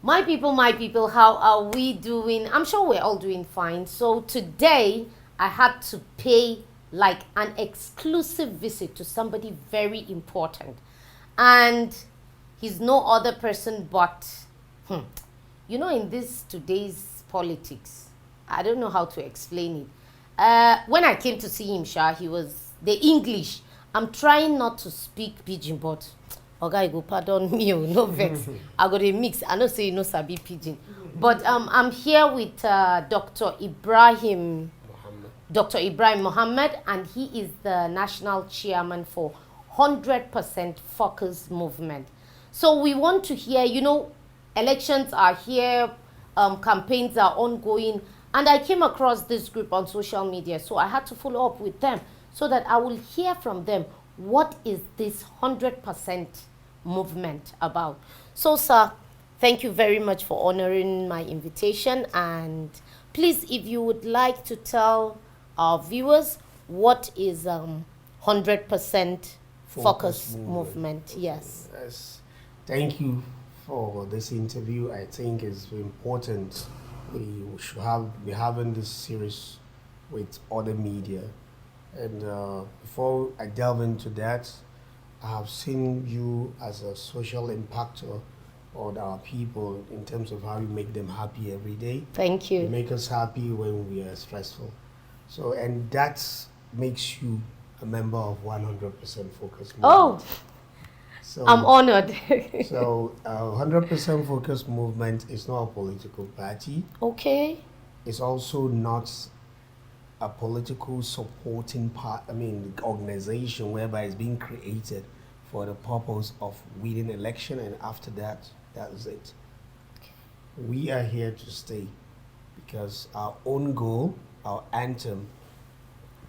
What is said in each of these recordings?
My people, how are we doing? I'm sure we're all doing fine. So today I had to pay like an exclusive visit to somebody very important. And he's no other person but, in this today's politics, I don't know how to explain it. When I came to see him, he was the English. I'm trying not to speak pidgin, but oga, you go pardon me, no vex. I got a mix. I know say you know sabi pidgin, but I'm here with Dr. Ibrahim Muhammad, and he is the national chairman for 100% Focus Movement. So we want to hear, elections are here, campaigns are ongoing, and I came across this group on social media, so I had to follow up with them so that I will hear from them what is this 100% movement about. So, sir, thank you very much for honoring my invitation, and please, if you would like to tell our viewers what is 100% Focus Movement. Yes. Yes. Thank you for this interview. I think it's important we should be having this series with other media. And before I delve into that, I have seen you as a social impactor on our people in terms of how you make them happy every day. Thank you. You make us happy when we are stressful. So, and that makes you a member of 100% Focus Movement. Oh, so, I'm honored. So, 100% Focus Movement is not a political party. Okay. It's also not a political supporting organization whereby it's being created for the purpose of winning election, and after that, that is it. Okay. We are here to stay because our own goal, our anthem,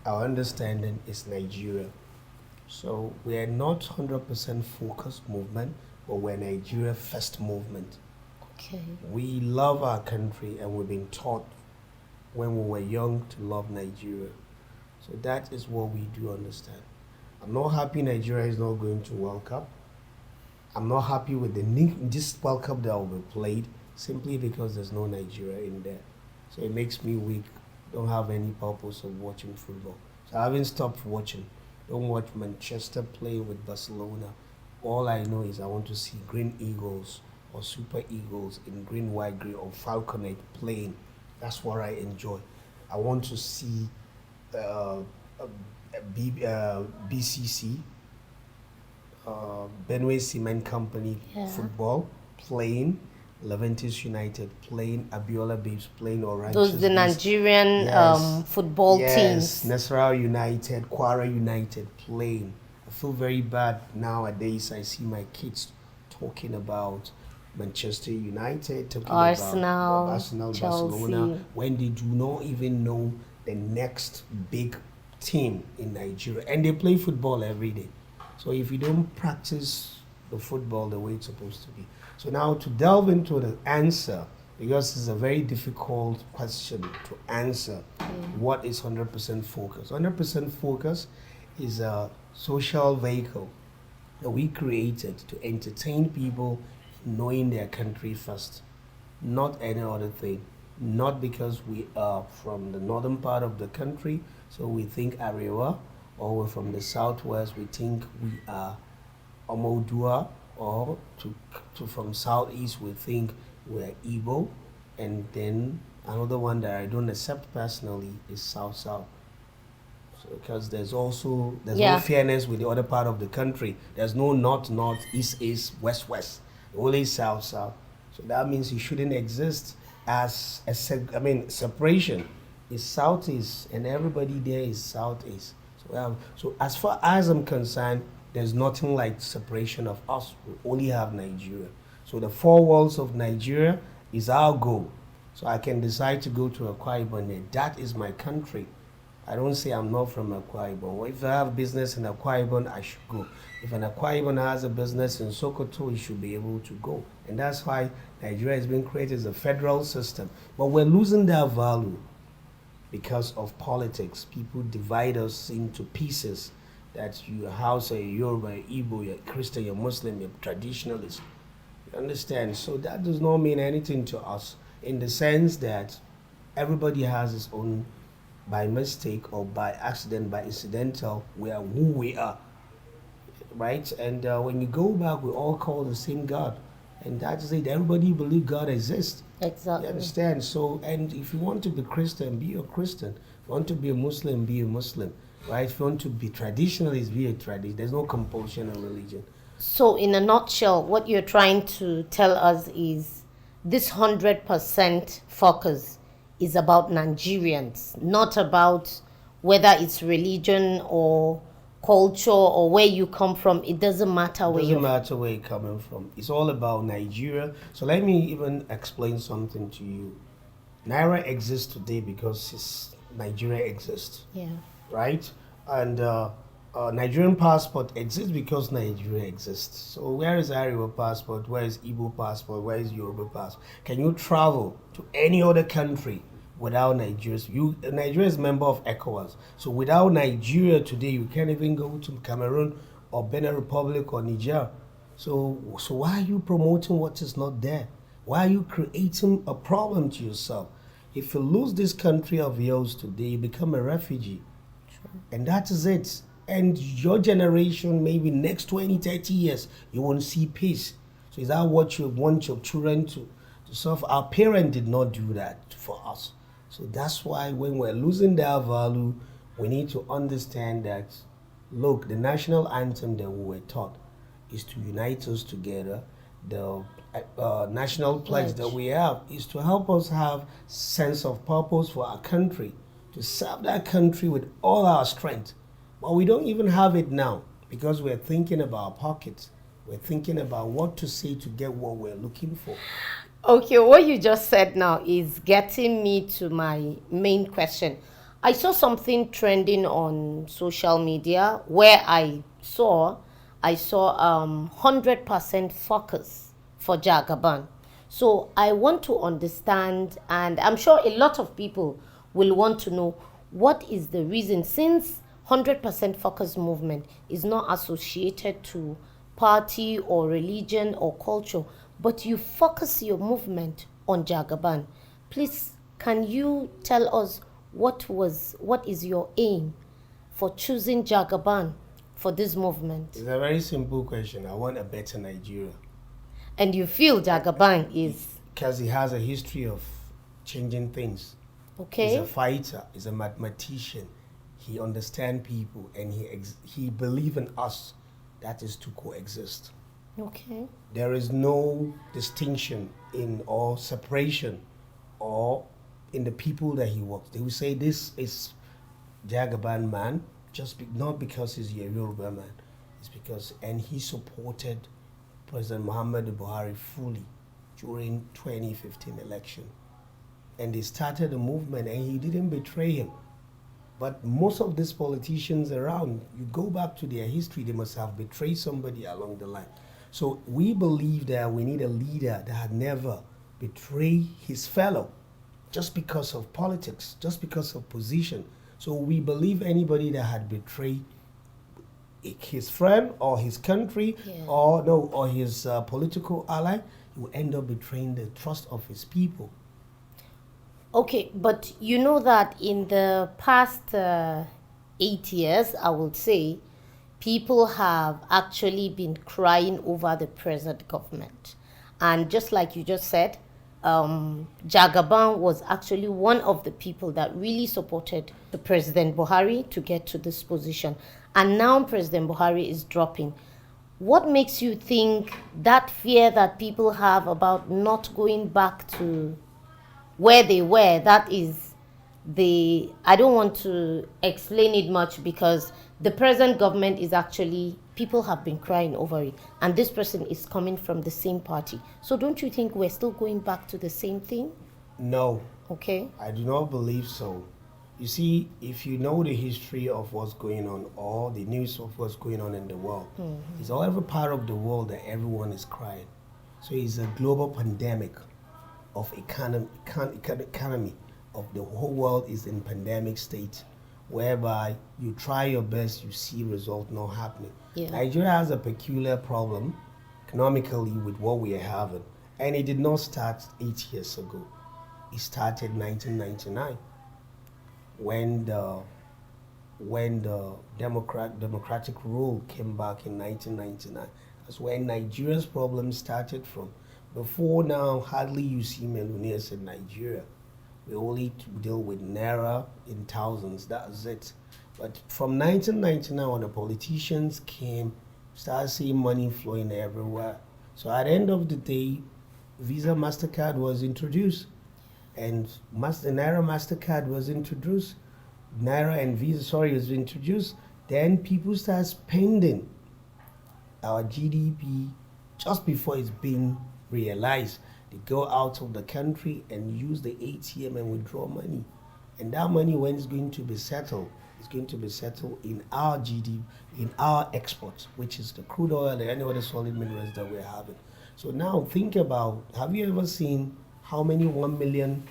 our understanding is Nigeria. So we are not 100% focused movement, but we're Nigeria first movement. Okay. We love our country, and we've been taught when we were young to love Nigeria. So that is what we do understand. I'm not happy Nigeria is not going to World Cup. I'm not happy with this World Cup that will be played simply because there's no Nigeria in there. So it makes me weak. Don't have any purpose of watching football. So I haven't stopped watching. Don't watch Manchester play with Barcelona. All I know is I want to see Green Eagles or Super Eagles in green, white, green, or Falconet playing. That's what I enjoy. I want to see BCC, Benue Cement Company football playing, Leventis United playing, Abiola Babes playing, Orange. Those the Nigerian football teams. Nasarawa United, Kwara United playing. I feel very bad nowadays. I see my kids talking about Manchester United, talking Arsenal, about Arsenal, Chelsea. Barcelona, when they do not even know the next big team in Nigeria, and they play football every day. So if you don't practice the football the way it's supposed to be. So now to delve into the answer, because it's a very difficult question to answer, what is 100% focus? 100% focus is a social vehicle that we created to entertain people knowing their country first, not any other thing. Not because we are from the northern part of the country, so we think Arewa, or we're from the southwest, we think we are Omodua, or from southeast, we think we're Igbo, and then another one that I don't accept personally is south-south. So because there's no fairness with the other part of the country. There's no north-north, east-east, west-west. Only south-south. So that means it shouldn't exist as separation is southeast, and everybody there is southeast. So as far as I'm concerned, there's nothing like separation of us. We only have Nigeria. So the four walls of Nigeria is our goal. So I can decide to go to Akwa Ibom, and that is my country. I don't say I'm not from Akwa Ibom. If I have business in Akwa Ibom, I should go. If an Akwa Ibom has a business in Sokoto, he should be able to go. And that's why Nigeria has been created as a federal system. But we're losing that value because of politics. People divide us into pieces. That you're Hausa, you're Yoruba, you're Igbo, you're Christian, you're Muslim, you're traditionalist. Understand? So that does not mean anything to us in the sense that everybody has his own, by mistake or by accident, by incidental, we are who we are, right? And when you go back, we all call the same God. And that is it. Everybody believe God exists. You Exactly. understand? So, and if you want to be Christian, be a Christian. If you want to be a Muslim, be a Muslim, right? If you want to be traditionalist, be a tradition. There's no compulsion in religion. So, in a nutshell, what you're trying to tell us is this 100% focus is about Nigerians, not about whether it's religion or culture or where you come from. It doesn't matter It where doesn't you're matter where you're coming from. It's all about Nigeria. So let me even explain something to you. Naira exists today because Nigeria exists, Yeah. right? And Nigerian passport exists because Nigeria exists. So where is Ariwa passport? Where is Igbo passport? Where is Yoruba passport? Can you travel to any other country without Nigeria? Nigeria is a member of ECOWAS. So without Nigeria today, you can't even go to Cameroon or Benin Republic or Niger. So why are you promoting what is not there? Why are you creating a problem to yourself? If you lose this country of yours today, you become a refugee. And that is it. And your generation, maybe next 20, 30 years, you won't see peace. So is that what you want your children to suffer? Our parents did not do that for us. So that's why when we're losing their value, we need to understand that, look, the national anthem that we were taught is to unite us together. The national pledge that Pledge. we have is to help us have sense of purpose for our country, to serve that country with all our strength. But we don't even have it now because we're thinking about our pockets. We're thinking about what to say to get what we're looking for. Okay, what you just said now is getting me to my main question. I saw something trending on social media where I saw 100% focus for Jagaban. So I want to understand, and I'm sure a lot of people will want to know what is the reason, since 100% focus movement is not associated to party or religion or culture, but you focus your movement on Jagaban. Please, can you tell us what is your aim for choosing Jagaban for this movement? It's a very simple question. I want a better Nigeria And you feel Jagaban is because he has a history of changing things. He's okay? a fighter. He's a mathematician. He understands people, and he believes in us. That is to coexist. Okay. There is no distinction in or separation or in the people that he works. They will say this is Jagaban man, not because he's a Yoruba man. It's because, and he supported President Muhammad Buhari fully during 2015 election. And they started a movement, and he didn't betray him. But most of these politicians around, you go back to their history, they must have betrayed somebody along the line. So we believe that we need a leader that had never betrayed his fellow just because of politics, just because of position. So we believe anybody that had betrayed his friend or his country, Yeah. or his political ally, he will end up betraying the trust of his people. Okay, but you know that in the past 8 years, I would say, people have actually been crying over the present government. And just like you just said, Jagaban was actually one of the people that really supported the President Buhari to get to this position. And now President Buhari is dropping. What makes you think that fear that people have about not going back to where they were, that is I don't want to explain it much because the present government is actually, people have been crying over it, and this person is coming from the same party. So don't you think we're still going back to the same thing? No, Okay. I do not believe so. You see, if you know the history of what's going on or the news of what's going on in the world, it's all every part of the world that everyone is crying. So it's a global pandemic of economy of the whole world is in pandemic state, whereby you try your best, you see result not happening. Yeah. Nigeria has a peculiar problem economically with what we are having. And it did not start 8 years ago. It started 1999 when the democratic rule came back in 1999. That's when Nigeria's problem started from. Before now, hardly you see millionaires in Nigeria. We only deal with naira in thousands. That's it. But from 1999, when the politicians came, started seeing money flowing everywhere. So at the end of the day, Visa Mastercard was introduced, and Naira Mastercard was introduced. Naira and Visa, sorry, was introduced. Then people start spending our GDP just before it's been realized. They go out of the country and use the ATM and withdraw money. And that money, when it's going to be settled, it's going to be settled in our GDP, in our exports, which is the crude oil and any other solid minerals that we're having. So now think about, have you ever seen how many 1 million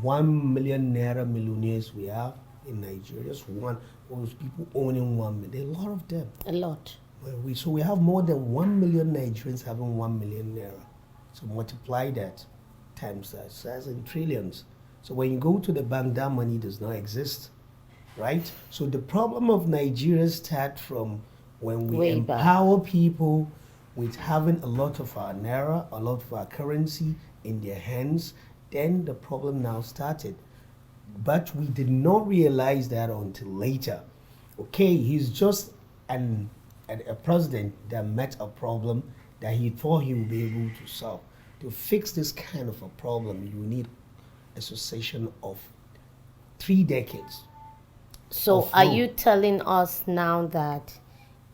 naira millionaires we have in Nigeria? Just one, those people owning 1 million. There are a lot of them. A lot. So we have more than 1 million Nigerians having 1 million naira. So multiply that times that, so that's in trillions. So when you go to the bank, that money does not exist, right? So the problem of Nigeria starts from when we Way back. empower people with having a lot of our naira, a lot of our currency in their hands. Then the problem now started. But we did not realize that until later. Okay, he's just a president that met a problem that he thought he would be able to solve. To fix this kind of a problem, you need a succession of 3 decades. So are you telling us now that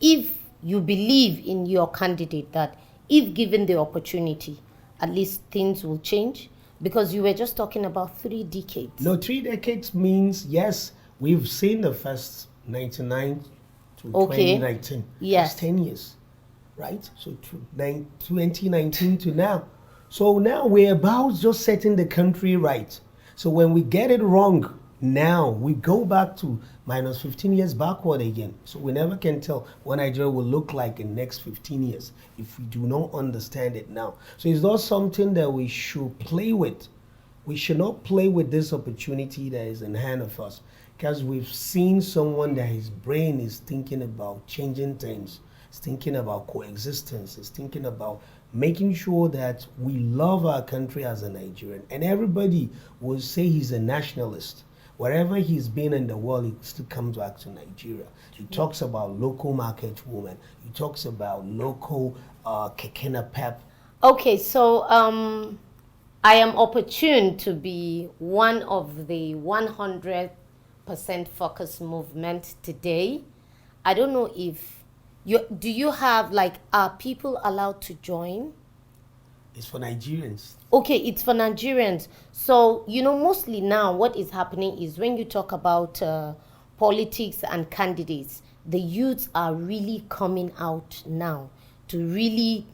if you believe in your candidate, that if given the opportunity, at least things will change? Because you were just talking about 3 decades. No, 3 decades means, yes, we've seen the first 99 to 2019. Yes. That's 10 years, right? So 2019 to now. So now we're about just setting the country right. So when we get it wrong, now we go back to minus 15 years backward again. So we never can tell what Nigeria will look like in the next 15 years if we do not understand it now. So it's not something that we should play with. We should not play with this opportunity that is in hand of us, because we've seen someone that his brain is thinking about changing things. It's thinking about coexistence. It's thinking about making sure that we love our country as a Nigerian. And everybody will say he's a nationalist. Wherever he's been in the world, he still comes back to Nigeria. He talks about local market women. He talks about local kekena pep. Okay, so I am opportune to be one of the 100% focus movement today. I don't know if do you have, like, are people allowed to join? It's for Nigerians. Okay, it's for Nigerians. So, mostly now what is happening is when you talk about politics and candidates, the youths are really coming out now to really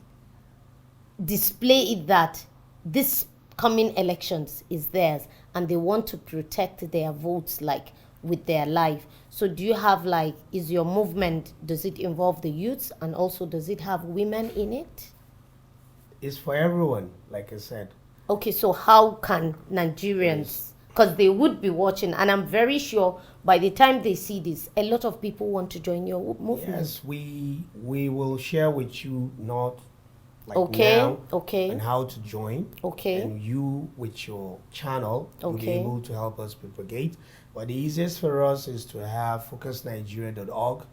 display it that this coming elections is theirs and they want to protect their votes, like, with their life. So do you have, like, is your movement, does it involve the youths, and also does it have women in it? It's for everyone, like I said. Okay, so how can Nigerians, because they would be watching, and I'm very sure by the time they see this, a lot of people want to join your movement. Yes, we will share with you, not like Okay, now, okay. and how to join. Okay. And you with your channel will be Okay. able to help us propagate. But the easiest for us is to have focusnigeria.org,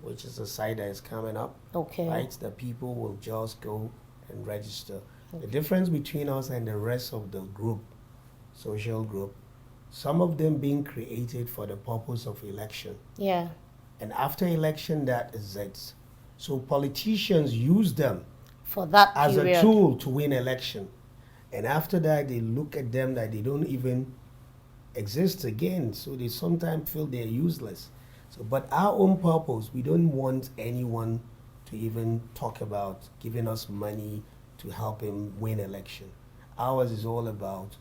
which is a site that is coming up. Okay. Right? That people will just go and register. The difference between us and the rest of the group, social group, some of them being created for the purpose of election. Yeah. And after election, that is it. So politicians use them For that as period. a tool to win election. And after that, they look at them that they don't even exist again. So they sometimes feel they're useless. So, but our own purpose, we don't want anyone to even talk about giving us money to help him win election. Ours is all about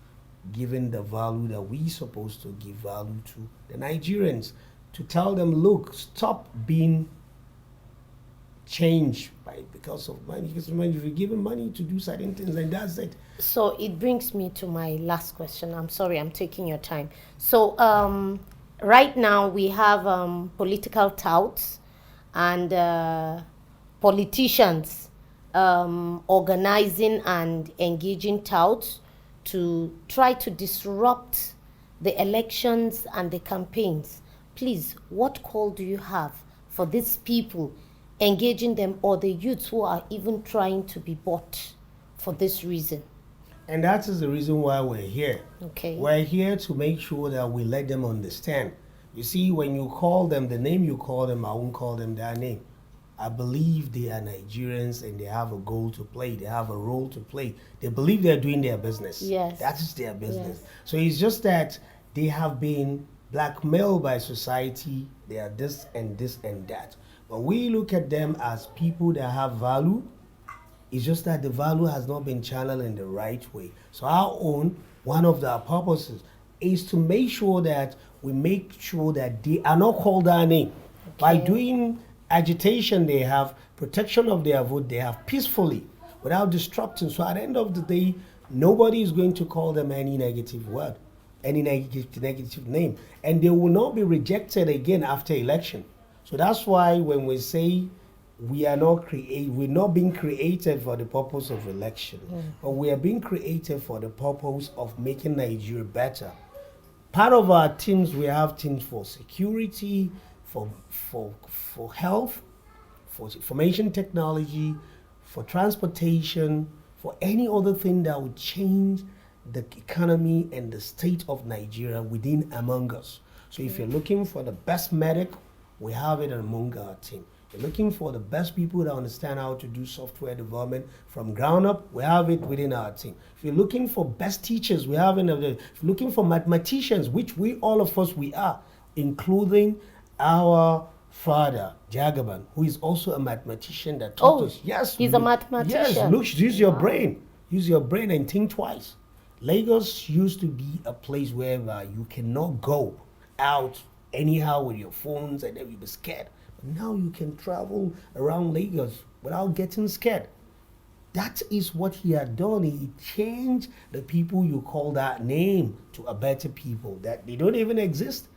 giving the value that we're supposed to give value to the Nigerians, to tell them, look, stop being change because of money. Because if you're given money to do certain things, then that's it. So it brings me to my last question. I'm sorry, I'm taking your time. So right now we have political touts and politicians organizing and engaging touts to try to disrupt the elections and the campaigns. Please, what call do you have for these people engaging them, or the youths who are even trying to be bought for this reason? And that is the reason why we're here. Okay. We're here to make sure that we let them understand. You see, when you call them, the name you call them, I won't call them their name. I believe they are Nigerians and they have a goal to play. They have a role to play. They believe they're doing their business. Yes. That is their business. Yes. So it's just that they have been blackmailed by society. They are this and this and that. But we look at them as people that have value. It's just that the value has not been channeled in the right way. So our own, one of the purposes is to make sure that we make sure that they are not called our name. Okay. By doing agitation, they have protection of their vote, they have peacefully, without disrupting. So at the end of the day, nobody is going to call them any negative word, any negative name. And they will not be rejected again after election. So that's why when we say we're not being created for the purpose of election, but we are being created for the purpose of making Nigeria better. Part of our teams, we have teams for security, for health, for information technology, for transportation, for any other thing that would change the economy and the state of Nigeria within among us. So if you're looking for the best medic, we have it among our team. You're looking for the best people that understand how to do software development from ground up, we have it within our team. If you're looking for best teachers, we have it. If you're looking for mathematicians, which all of us we are, including our father, Jagaban, who is also a mathematician that taught us. Yes. He's a mathematician. Yes, look, use your brain. Use your brain and think twice. Lagos used to be a place where you cannot go out anyhow with your phones and then you be scared. But now you can travel around Lagos without getting scared. That is what he had done. He changed the people you call that name to a better people that they don't even exist.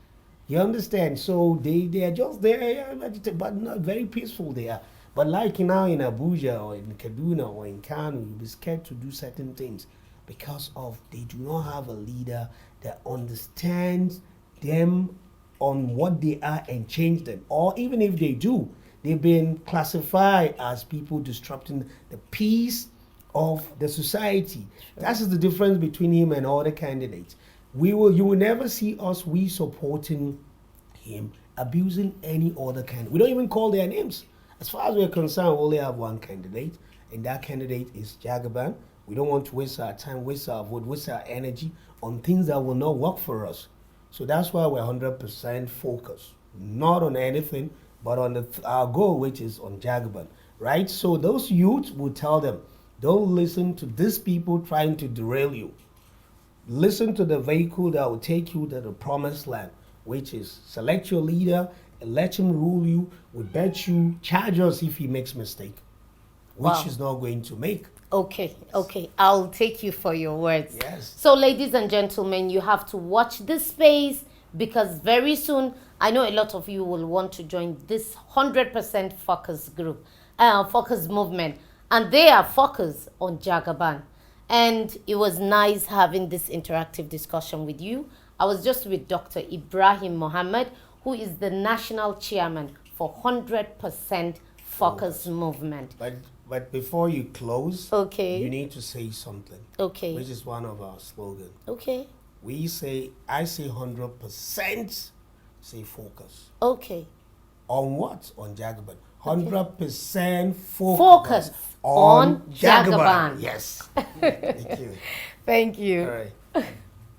You understand? So they are just there, but not very peaceful they are. But like now in Abuja or in Kaduna or in Kano, you'll be scared to do certain things because of they do not have a leader that understands them on what they are and change them. Or even if they do, they've been classified as people disrupting the peace of the society. Sure. That is the difference between him and other candidates. You will never see us, we supporting him, abusing any other candidate. We don't even call their names. As far as we're concerned, we only have one candidate, and that candidate is Jagaban. We don't want to waste our time, waste our vote, waste our energy on things that will not work for us. So that's why we're 100% focused, not on anything, but on our goal, which is on Jagaban, right? So those youths will tell them, don't listen to these people trying to derail you. Listen to the vehicle that will take you to the promised land, which is select your leader and let him rule you. We bet you charge us if he makes mistake, which he's not going to make. Okay, okay. I'll take you for your words. Yes. So, ladies and gentlemen, you have to watch this space because very soon, I know a lot of you will want to join this 100% focus group, focus movement, and they are focused on Jagaban. And it was nice having this interactive discussion with you. I was just with Dr. Ibrahim Muhammad, who is the national chairman for 100% focus movement. But before you close, okay, you need to say something. Okay. Which is one of our slogans. Okay. I say 100%, say focus. Okay. On what? On Jagaban. 100% focus on Jagaban. Yes. Thank you. Thank you. All right.